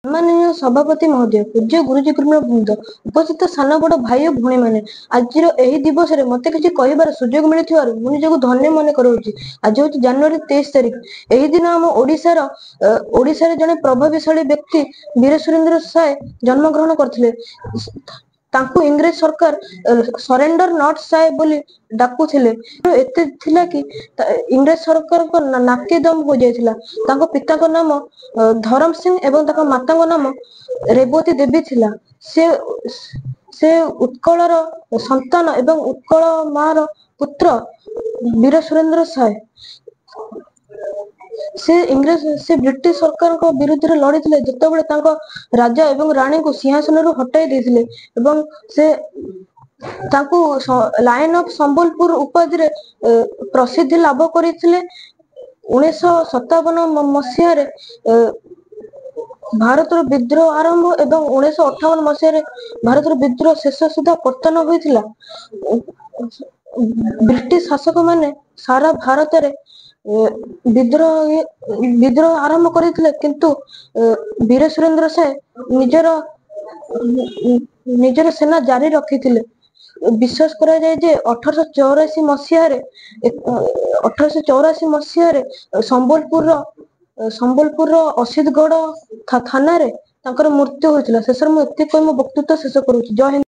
माननीय सभापति महोदय, पूज्य गुरुजी गुरुजन वृंद, उपस्थित सान बड़ भाई और भौणी मैंने आज दिवस मत कि कहबार सुजोग मिलू मुझे निजक धन्य मन करुच्ची। आज हूँ जनवरी 23 तारिख। यही दिन आम ओडिशार जड़े प्रभावशाली व्यक्ति वीर सुरेंद्र साय जन्मग्रहण करते। इंग्रेज सरकार सरेंडर नॉट साय बोली डाकुथिले। एते थिला कि इंग्रेज सरकार को नाके दम हो जाइथिला। तांको पिता को नाम धरम सिंह एवं तांको माता को नाम रेवती देवी थिला। से उत्कलर संतान एवं उत्कल मार पुत्र वीर सुरेंद्र साय। से ब्रिटिश सरकार को विरुद्ध लड़ी जितेबाला तांको राजा एवं रानी को सिंहासन हटाई देथिले एवं से तांको लायन ऑफ संबलपुर उपाधि प्रसिद्धि लाभ करथिले। 1957 मसीह भारत विद्रोह आरंभ एवं 1958 मसीह भारत विद्रोह शेष सुधा पतन होइथिला। ब्रिटिश शासक माने सारा भारत रे विद्रोह आरंभ करथिले, किंतु वीर सुरेंद्र साय निजर सेना जारी रखिथिले। विश्वास करा जाए जे 1884 मसीह संबलपुर असितगढ़ थाना रे तांकर मृत्यु होइथिला। शेष मु एति कहि मो वक्तव्य शेष करूछि। जय हिंद।